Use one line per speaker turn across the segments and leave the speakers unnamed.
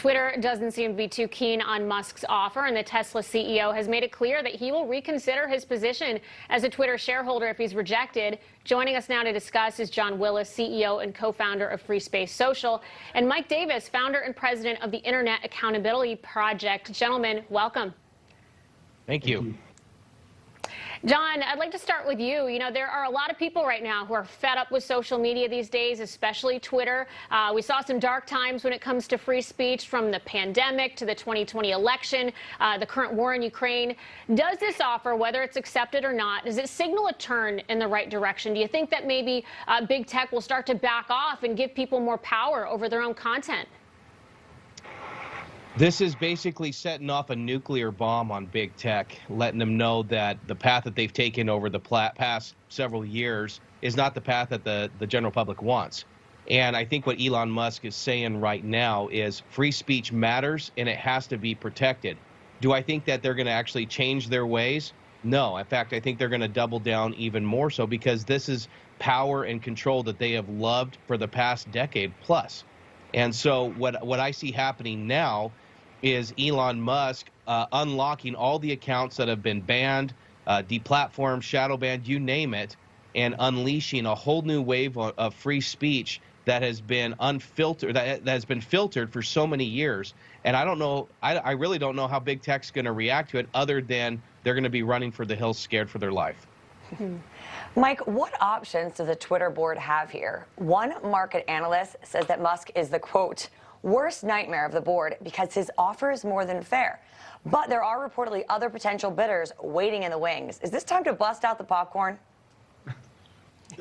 Twitter doesn't seem to be too keen on Musk's offer, and the Tesla CEO has made it clear that he will reconsider his position as a Twitter shareholder if he's rejected. Joining us now to discuss is John Willis, CEO and co-founder of Free Space Social, and Mike Davis, founder and president of the Internet Accountability Project. Gentlemen, welcome.
Thank you.
John, I'd like to start with you. You know, there are a lot of people right now who are fed up with social media these days, especially Twitter. We saw some dark times when it comes to free speech, from the pandemic to the 2020 election, the current war in Ukraine. Does this offer, whether it's accepted or not, does it signal a turn in the right direction? Do you think that maybe big tech will start to back off and give people more power over their own content?
This is basically setting off a nuclear bomb on big tech, letting them know that the path that they've taken over the past several years is not the path that the general public wants. And I think what Elon Musk is saying right now is free speech matters and it has to be protected. Do I think that they're going to actually change their ways? No. In fact, I think they're going to double down even more so, because this is power and control that they have loved for the past decade plus. And so what I see happening now is Elon Musk unlocking all the accounts that have been banned, deplatformed, shadow banned, you name it, and unleashing a whole new wave of free speech that has been unfiltered, that has been filtered for so many years. And I don't know, I really don't know how big tech's going to react to it, other than they're going to be running for the hills scared for their life.
Mike, what options does the Twitter board have here? One market analyst says that Musk is the, quote, worst nightmare of the board because his offer is more than fair. But there are reportedly other potential bidders waiting in the wings. Is this time to bust out the popcorn?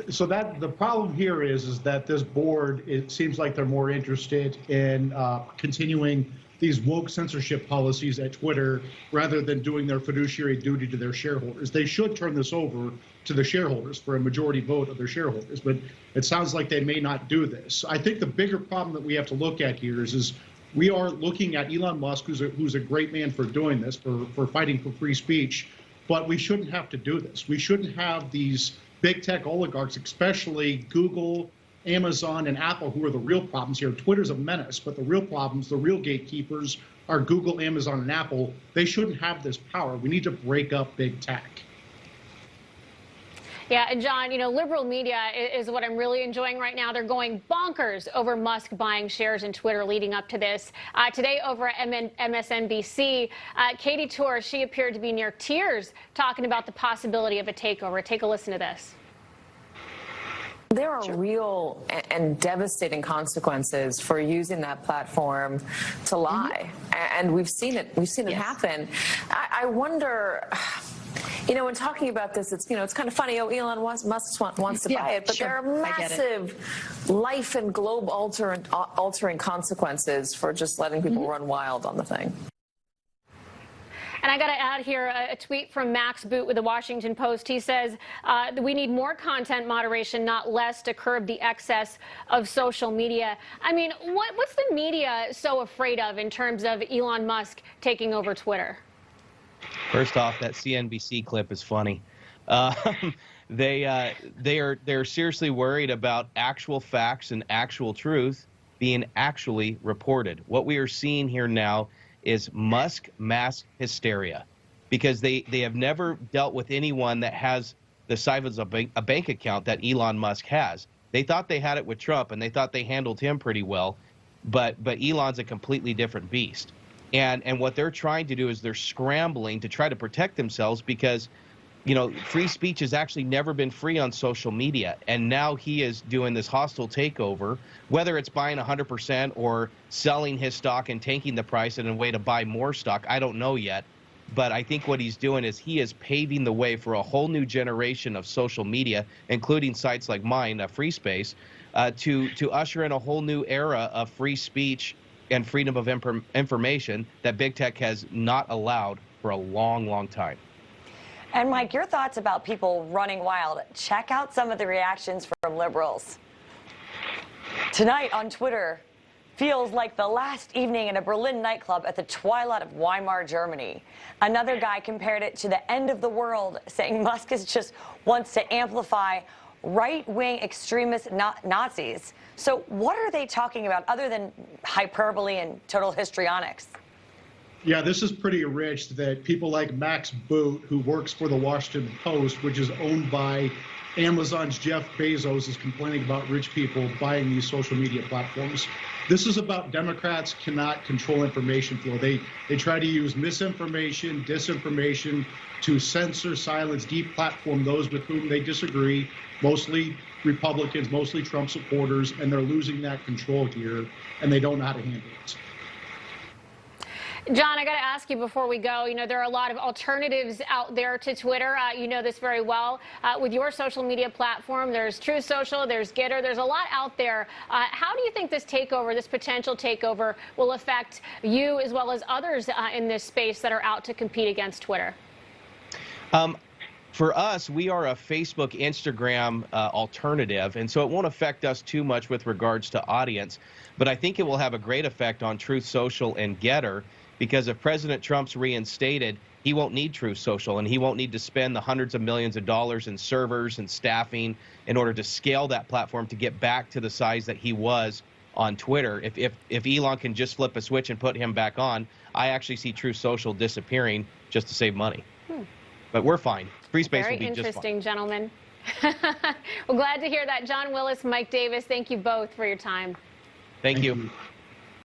So the problem here is that this board, it seems like they're more interested in continuing these woke censorship policies at Twitter rather than doing their fiduciary duty to their shareholders. They should turn this over to the shareholders for a majority vote of their shareholders, but it sounds like they may not do this. I think the bigger problem that we have to look at here is we are looking at Elon Musk, who's a great man for doing this, for fighting for free speech, but we shouldn't have to do this. We shouldn't have these big tech oligarchs, especially Google, Amazon, and Apple, who are the real problems here. Twitter's a menace, but the real problems, the real gatekeepers, are Google, Amazon, and Apple. They shouldn't have this power. We need to break up big tech.
Yeah, and John, you know, liberal media is what I'm really enjoying right now. They're going bonkers over Musk buying shares in Twitter leading up to this. Today over at MSNBC, Katie Tour, she appeared to be near tears talking about the possibility of a takeover. Take a listen to this.
There are real and devastating consequences for using that platform to lie, and we've seen it. We've seen it happen. I wonder. You know, when talking about this, it's kind of funny. Oh, Elon Musk wants to buy it, but there are massive life and globe altering consequences for just letting people run wild on the thing.
And I got to add here a tweet from Max Boot with the Washington Post. He says we need more content moderation, not less, to curb the excess of social media. I mean, what's the media so afraid of in terms of Elon Musk taking over Twitter?
First off, that CNBC clip is funny. They're seriously worried about actual facts and actual truth being actually reported. What we are seeing here now is Musk mass hysteria, because they have never dealt with anyone that has the size of a bank account that Elon Musk has. They thought they had it with Trump, and they thought they handled him pretty well, but Elon's a completely different beast. And what they're trying to do is they're scrambling to try to protect themselves, because, you know, free speech has actually never been free on social media. And now he is doing this hostile takeover, whether it's buying 100% or selling his stock and tanking the price in a way to buy more stock. I don't know yet. But I think what he's doing is he is paving the way for a whole new generation of social media, including sites like mine, Free Space, to usher in a whole new era of free speech and freedom of information that big tech has not allowed for a long, long time.
And Mike, your thoughts about people running wild. Check out some of the reactions from liberals. Tonight on Twitter feels like the last evening in a Berlin nightclub at the twilight of Weimar, Germany. Another guy compared it to the end of the world, saying Musk just wants to amplify right-wing extremist Nazis. So what are they talking about other than hyperbole and total histrionics?
Yeah, this is pretty rich that people like Max Boot, who works for the Washington Post, which is owned by Amazon's Jeff Bezos, is complaining about rich people buying these social media platforms. This is about Democrats cannot control information flow. They try to use misinformation, disinformation to censor, silence, deplatform those with whom they disagree, mostly Republicans, mostly Trump supporters, and they're losing that control here, and they don't know how to handle it.
John, I got to ask you before we go, there are a lot of alternatives out there to Twitter. You know this very well. With your social media platform, there's Truth Social, there's Getter, there's a lot out there. How do you think this takeover, this potential takeover, will affect you as well as others in this space that are out to compete against Twitter?
For us, we are a Facebook, Instagram alternative, and so it won't affect us too much with regards to audience. But I think it will have a great effect on Truth Social and Getter, because if President Trump's reinstated, he won't need Truth Social, and he won't need to spend the hundreds of millions of dollars in servers and staffing in order to scale that platform to get back to the size that he was on Twitter. If Elon can just flip a switch and put him back on, I actually see Truth Social disappearing just to save money. But we're fine. Free space will be just fine.
Very interesting, gentlemen. Well, glad to hear that. John Willis, Mike Davis, thank you both for your time.
Thank you.